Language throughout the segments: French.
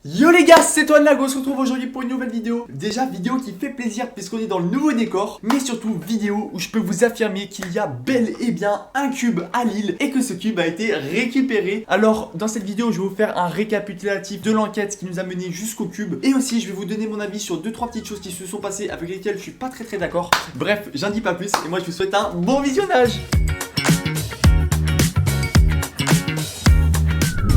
Yo les gars, c'est toi Nago, on se retrouve aujourd'hui pour une nouvelle vidéo. Déjà vidéo qui fait plaisir puisqu'on est dans le nouveau décor, mais surtout vidéo où je peux vous affirmer qu'il y a bel et bien un cube à Lille et que ce cube a été récupéré. Alors dans cette vidéo je vais vous faire un récapitulatif de l'enquête qui nous a mené jusqu'au cube et aussi je vais vous donner mon avis sur 2-3 petites choses qui se sont passées avec lesquelles je suis pas très d'accord. Bref, j'en dis pas plus et moi je vous souhaite un bon visionnage.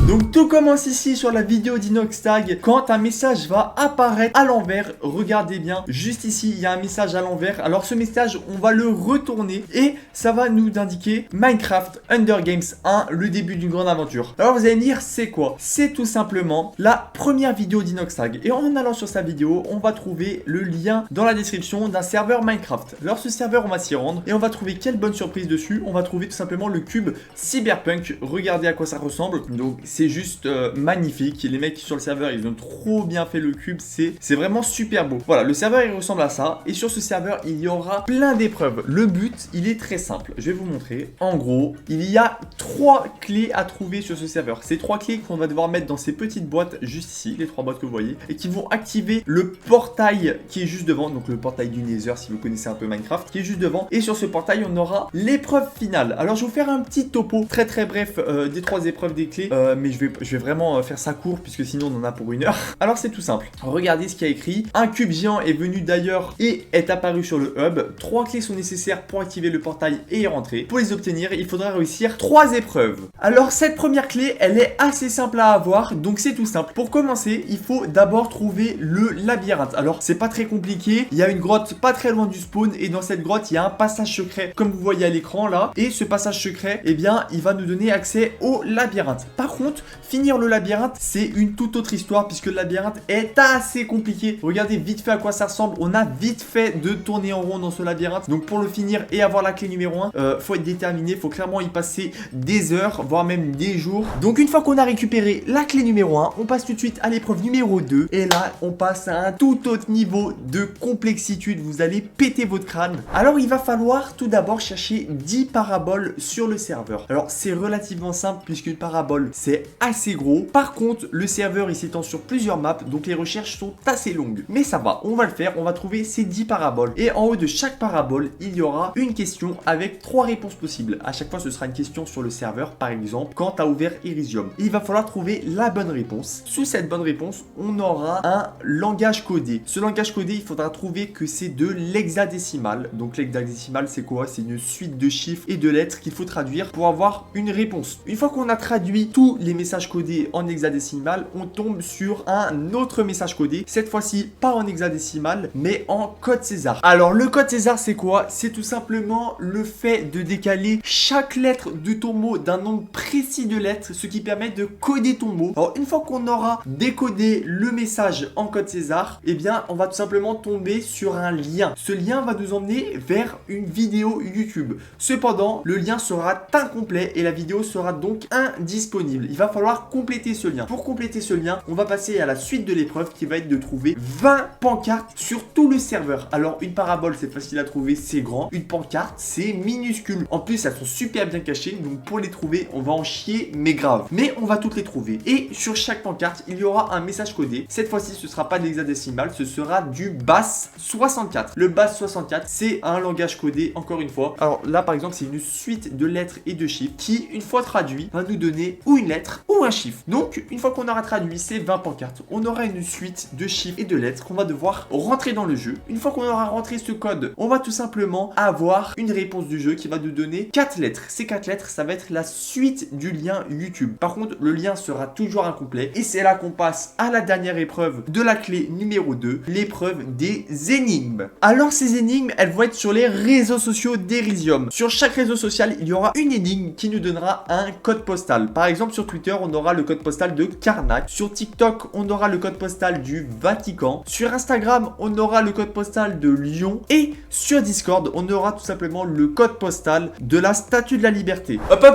Donc tout commence ici sur la vidéo d'Inoxtag. Quand un message va apparaître à l'envers, regardez bien, juste ici il y a un message à l'envers. Alors ce message on va le retourner et ça va nous indiquer Minecraft Hunger Games 1, le début d'une grande aventure. Alors vous allez me dire c'est quoi? C'est tout simplement la première vidéo d'Inoxtag. Et en allant sur sa vidéo, on va trouver le lien dans la description d'un serveur Minecraft. Alors ce serveur on va s'y rendre et on va trouver quelle bonne surprise dessus. On va trouver tout simplement le cube Cyberpunk. Regardez à quoi ça ressemble. Donc c'est juste magnifique. Les mecs sur le serveur, ils ont trop bien fait le cube. C'est vraiment super beau. Voilà, le serveur, il ressemble à ça. Et sur ce serveur, il y aura plein d'épreuves. Le but, il est très simple. Je vais vous montrer. En gros, il y a 3 clés à trouver sur ce serveur. Ces 3 clés qu'on va devoir mettre dans ces petites boîtes juste ici, les 3 boîtes que vous voyez, et qui vont activer le portail qui est juste devant. Donc le portail du Nether, si vous connaissez un peu Minecraft, qui est juste devant. Et sur ce portail, on aura l'épreuve finale. Alors, je vais vous faire un petit topo très bref des 3 épreuves des clés. Mais je vais vraiment faire ça court puisque sinon on en a pour 1 heure. Alors c'est tout simple. Regardez ce qu'il y a écrit. Un cube géant est venu d'ailleurs et est apparu sur le hub. 3 clés sont nécessaires pour activer le portail et y rentrer. Pour les obtenir, il faudra réussir 3 épreuves. Alors cette première clé, elle est assez simple à avoir. Donc c'est tout simple. Pour commencer, il faut d'abord trouver le labyrinthe. Alors c'est pas très compliqué. Il y a une grotte pas très loin du spawn. Et dans cette grotte, il y a un passage secret comme vous voyez à l'écran là. Et ce passage secret, eh bien, il va nous donner accès au labyrinthe. Par contre, finir le labyrinthe, c'est une toute autre histoire puisque le labyrinthe est assez compliqué. Regardez vite fait à quoi ça ressemble. On a vite fait de tourner en rond dans ce labyrinthe. Donc pour le finir et avoir la clé numéro 1, faut être déterminé. Faut clairement y passer des heures, voire même des jours. Donc une fois qu'on a récupéré la clé numéro 1, on passe tout de suite à l'épreuve numéro 2. Et là, on passe à un tout autre niveau de complexitude. Vous allez péter votre crâne. Alors il va falloir tout d'abord chercher 10 paraboles sur le serveur. Alors c'est relativement simple puisqu'une parabole, c'est assez gros. Par contre, le serveur il s'étend sur plusieurs maps, donc les recherches sont assez longues. Mais ça va, on va le faire, on va trouver ces 10 paraboles. Et en haut de chaque parabole, il y aura une question avec 3 réponses possibles. À chaque fois, ce sera une question sur le serveur, par exemple, quand tu as ouvert Elysium. Et il va falloir trouver la bonne réponse. Sous cette bonne réponse, on aura un langage codé. Ce langage codé, il faudra trouver que c'est de l'hexadécimal. Donc l'hexadécimal, c'est quoi? C'est une suite de chiffres et de lettres qu'il faut traduire pour avoir une réponse. Une fois qu'on a traduit tous les messages codés en hexadécimal, on tombe sur un autre message codé, cette fois-ci pas en hexadécimal mais en code César. Alors le code César c'est quoi? C'est tout simplement le fait de décaler chaque lettre de ton mot d'un nombre précis de lettres, ce qui permet de coder ton mot. Alors une fois qu'on aura décodé le message en code César, eh bien on va tout simplement tomber sur un lien. Ce lien va nous emmener vers une vidéo YouTube. Cependant, le lien sera incomplet et la vidéo sera donc indisponible. Il va falloir compléter ce lien. Pour compléter ce lien, on va passer à la suite de l'épreuve qui va être de trouver 20 pancartes sur tout le serveur. Alors une parabole c'est facile à trouver, c'est grand. Une pancarte c'est minuscule. En plus elles sont super bien cachées, donc pour les trouver on va en chier mais grave. Mais on va toutes les trouver. Et sur chaque pancarte il y aura un message codé. Cette fois-ci ce sera pas de l'hexadécimal, ce sera du BAS64. Le BAS64 c'est un langage codé encore une fois. Alors là par exemple c'est une suite de lettres et de chiffres qui une fois traduit va nous donner ou une lettre ou un chiffre. Donc une fois qu'on aura traduit ces 20 pancartes, on aura une suite de chiffres et de lettres qu'on va devoir rentrer dans le jeu. Une fois qu'on aura rentré ce code, on va tout simplement avoir une réponse du jeu qui va nous donner 4 lettres. Ces 4 lettres, ça va être la suite du lien YouTube. Par contre, le lien sera toujours incomplet et c'est là qu'on passe à la dernière épreuve de la clé numéro 2, l'épreuve des énigmes. Alors ces énigmes, elles vont être sur les réseaux sociaux d'Elysium. Sur chaque réseau social, il y aura une énigme qui nous donnera un code postal. Par exemple, sur Twitter, on aura le code postal de Karnak. Sur TikTok, on aura le code postal du Vatican. Sur Instagram, on aura le code postal de Lyon. Et sur Discord, on aura tout simplement le code postal de la Statue de la Liberté. Hop,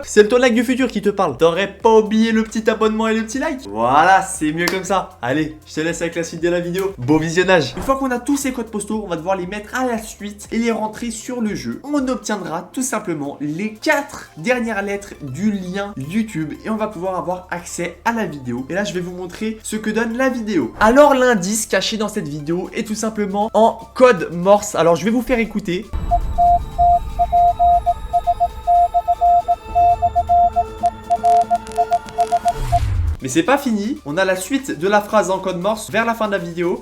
c'est le Tonac du futur qui te parle. T'aurais pas oublié le petit abonnement et le petit like? Voilà, c'est mieux comme ça. Allez, je te laisse avec la suite de la vidéo. Bon visionnage. Une fois qu'on a tous ces codes postaux, on va devoir les mettre à la suite et les rentrer sur le jeu. On obtiendra tout simplement les 4 dernières lettres du lien YouTube et on va pouvoir avoir accès à la vidéo. Et là, je vais vous montrer ce que donne la vidéo. Alors, l'indice caché dans cette vidéo est tout simplement en code Morse. Alors, je vais vous faire écouter. Mais c'est pas fini, on a la suite de la phrase en code Morse vers la fin de la vidéo.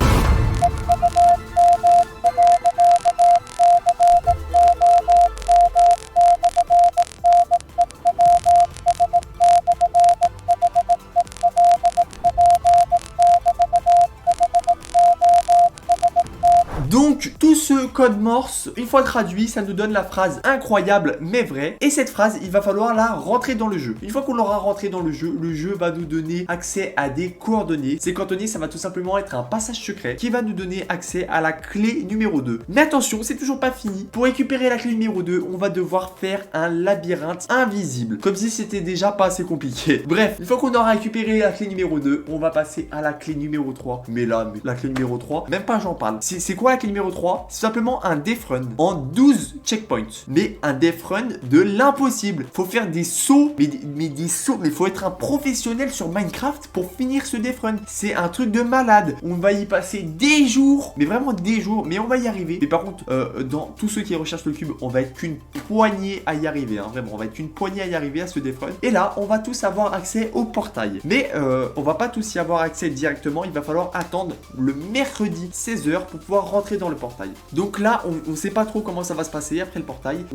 Donc, tout ce code Morse, une fois traduit, ça nous donne la phrase incroyable mais vraie. Et cette phrase, il va falloir la rentrer dans le jeu. Une fois qu'on l'aura rentrée dans le jeu va nous donner accès à des coordonnées. Ces coordonnées, ça va tout simplement être un passage secret qui va nous donner accès à la clé numéro 2. Mais attention, c'est toujours pas fini. Pour récupérer la clé numéro 2, on va devoir faire un labyrinthe invisible. Comme si c'était déjà pas assez compliqué. Bref, une fois qu'on aura récupéré la clé numéro 2, on va passer à la clé numéro 3. Mais la clé numéro 3, même pas j'en parle. C'est quoi la clé numéro 3? C'est simplement un death run en 12 checkpoints. Mais un death run de l'impossible. Faut faire des sauts, mais des sauts. Mais faut être un professionnel sur Minecraft pour finir ce death run. C'est un truc de malade. On va y passer des jours, mais vraiment des jours. Mais on va y arriver. Mais par contre, dans tous ceux qui recherchent le cube, on va être qu'une poignée à y arriver. Hein, vraiment, on va être qu'une poignée à y arriver à ce death run. Et là, on va tous avoir accès au portail. Mais on va pas tous y avoir accès directement. Il va falloir attendre le mercredi 16h pour pouvoir rentrer dans le portail. Donc là, on sait pas trop comment ça va se passer après le portail.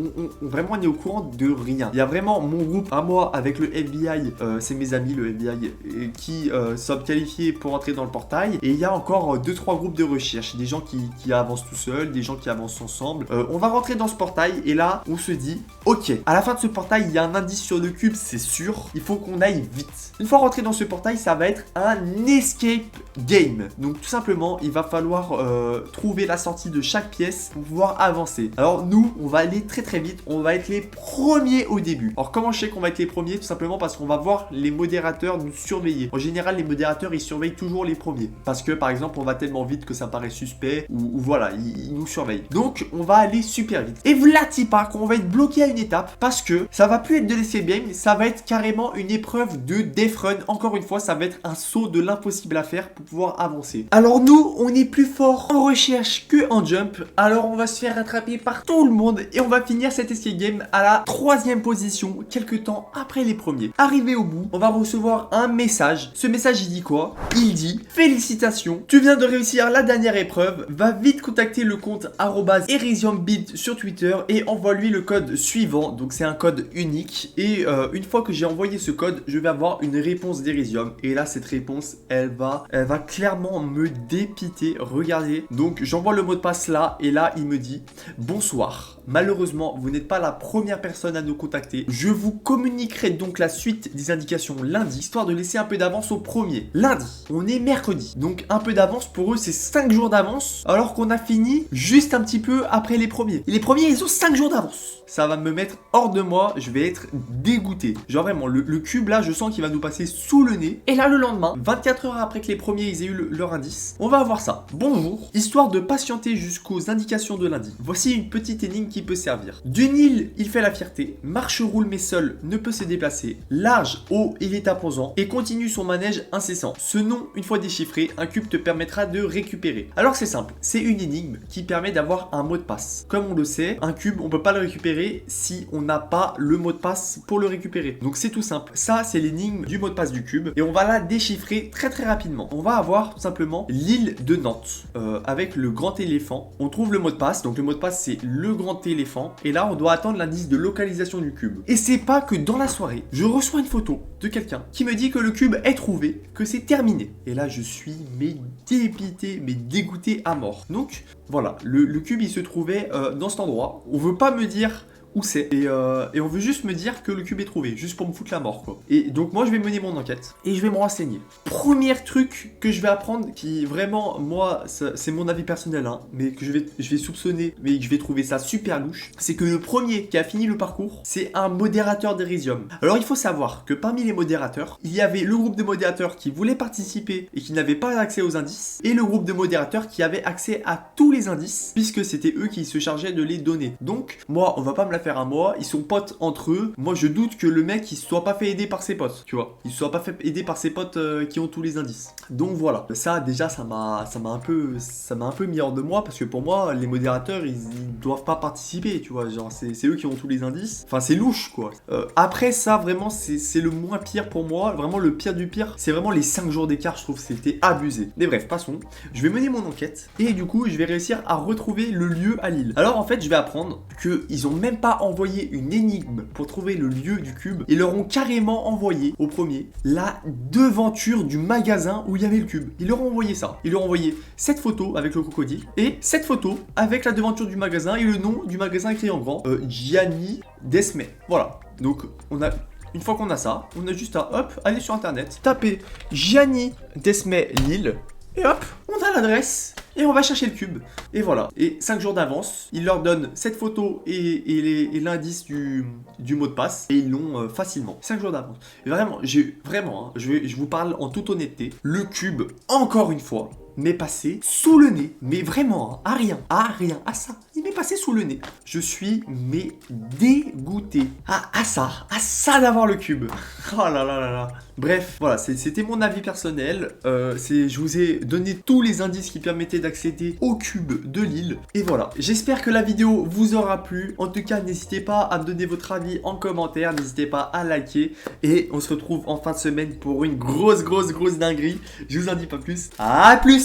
Vraiment, on est au courant de rien. Il y a vraiment mon groupe à moi avec le FBI, c'est mes amis, le FBI, qui sont qualifiés pour entrer dans le portail. Et il y a encore 2-3 groupes de recherche. Des gens qui avancent tout seuls, des gens qui avancent ensemble. On va rentrer dans ce portail et là, on se dit, ok, à la fin de ce portail, il y a un indice sur le cube, c'est sûr. Il faut qu'on aille vite. Une fois rentré dans ce portail, ça va être un escape game. Donc tout simplement, il va falloir trouver la sortie de chaque pièce pour pouvoir avancer. Alors nous, on va aller très très vite. On va être les premiers au début. Alors comment je sais qu'on va être les premiers? Tout simplement parce qu'on va voir les modérateurs nous surveiller. En général, les modérateurs, ils surveillent toujours les premiers. Parce que par exemple, on va tellement vite que ça paraît suspect ou voilà, ils nous surveillent. Donc on va aller super vite. Et vlati pas qu'on va être bloqué à une étape parce que ça va plus être de l'escape game, ça va être carrément une épreuve de death run. Encore une fois, ça va être un saut de l'impossible à faire pour pouvoir avancer. Alors nous, on est plus fort en recherche que en jump. Alors on va se faire rattraper par tout le monde et on va finir cet escape game à la 3e position, quelques temps après les premiers. Arrivé au bout, on va recevoir un message. Ce message, il dit quoi? Il dit: félicitations, tu viens de réussir la dernière épreuve. Va vite contacter le compte @ErisiumBit sur Twitter et envoie-lui le code suivant. Donc c'est un code unique. Et une fois que j'ai envoyé ce code, je vais avoir une réponse d'Erisium. Et là, cette réponse, elle va clairement me dépiter. Regardez. Donc j'envoie le mot de passe là et là, il me dit: bonsoir. Malheureusement, vous n'êtes pas la première personne à nous contacter. Je vous communiquerai donc la suite des indications lundi, histoire de laisser un peu d'avance au premier. Lundi, on est mercredi. Donc un peu d'avance pour eux, c'est 5 jours d'avance, alors qu'on a fini juste un petit peu après les premiers. Et les premiers, ils ont 5 jours d'avance. Ça va me mettre hors de moi, je vais être dégoûté. Genre vraiment, le cube là, je sens qu'il va nous passer sous le nez. Et là, le lendemain, 24 heures après que les premiers ils aient eu leur indice, on va avoir ça. Bonjour, histoire de patienter jusqu'aux indications de lundi. Voici une petite énigme qui peut servir. D'une île, il fait la fierté, marche roule mais seul ne peut se déplacer, large, haut, il est imposant et continue son manège incessant. Ce nom, une fois déchiffré, un cube te permettra de récupérer. Alors c'est simple, c'est une énigme qui permet d'avoir un mot de passe. Comme on le sait, un cube, on peut pas le récupérer si on n'a pas le mot de passe pour le récupérer. Donc c'est tout simple. Ça, c'est l'énigme du mot de passe du cube et on va la déchiffrer très très rapidement. On va avoir tout simplement l'île de Nantes avec le grand éléphant. On trouve le mot de passe. Donc le mot de passe, c'est le grand éléphant. Et là, on doit attendre l'indice de localisation du cube. Et c'est pas que dans la soirée, je reçois une photo de quelqu'un qui me dit que le cube est trouvé, que c'est terminé. Et là, je suis dépité, dégoûté à mort. Donc voilà, le cube, il se trouvait dans cet endroit. On veut pas me dire où c'est et on veut juste me dire que le cube est trouvé, juste pour me foutre la mort quoi. Et donc moi je vais mener mon enquête et je vais me renseigner. Premier truc que je vais apprendre, qui vraiment moi c'est mon avis personnel hein, mais que je vais soupçonner, mais que je vais trouver ça super louche, c'est que le premier qui a fini le parcours, c'est un modérateur d'Erisium. Alors il faut savoir que parmi les modérateurs, il y avait le groupe de modérateurs qui voulait participer et qui n'avait pas accès aux indices, et le groupe de modérateurs qui avait accès à tous les indices, puisque c'était eux qui se chargeaient de les donner. Donc moi on va pas me la faire un mois, ils sont potes entre eux. Moi je doute que le mec il se soit pas fait aider par ses potes, tu vois. Il se soit pas fait aider par ses potes qui ont tous les indices. Donc voilà, ça déjà ça m'a un peu mis hors de moi parce que pour moi les modérateurs ils doivent pas participer, tu vois. Genre c'est eux qui ont tous les indices. Enfin c'est louche quoi. Après ça vraiment c'est le moins pire pour moi. Vraiment le pire du pire, c'est vraiment les 5 jours d'écart, je trouve que c'était abusé. Mais bref, passons. Je vais mener mon enquête et du coup je vais réussir à retrouver le lieu à Lille. Alors en fait je vais apprendre qu'ils ont même pas envoyé une énigme pour trouver le lieu du cube. Ils leur ont carrément envoyé au premier la devanture du magasin où il y avait le cube. Ils leur ont envoyé ça. Ils leur ont envoyé cette photo avec le crocodile et cette photo avec la devanture du magasin et le nom du magasin écrit en grand. Gianni Desmet. Voilà. Donc on a... Une fois qu'on a ça, on a juste à, hop, aller sur internet, taper Gianni Desmet Lille, et hop, on a l'adresse, et on va chercher le cube. Et voilà. Et 5 jours d'avance, il leur donne cette photo et l'indice du mot de passe, et ils l'ont facilement. 5 jours d'avance. Et vraiment, je vous parle en toute honnêteté, le cube, encore une fois, m'est passé sous le nez, mais vraiment, à rien, à ça. Il m'est passé sous le nez. Je suis, mais dégoûté. À ça d'avoir le cube. Oh là là là là. Bref, voilà, c'était mon avis personnel. Je vous ai donné tous les indices qui permettaient d'accéder au cube de Lille. Et voilà, j'espère que la vidéo vous aura plu. En tout cas, n'hésitez pas à me donner votre avis en commentaire. N'hésitez pas à liker. Et on se retrouve en fin de semaine pour une grosse dinguerie. Je vous en dis pas plus. À plus!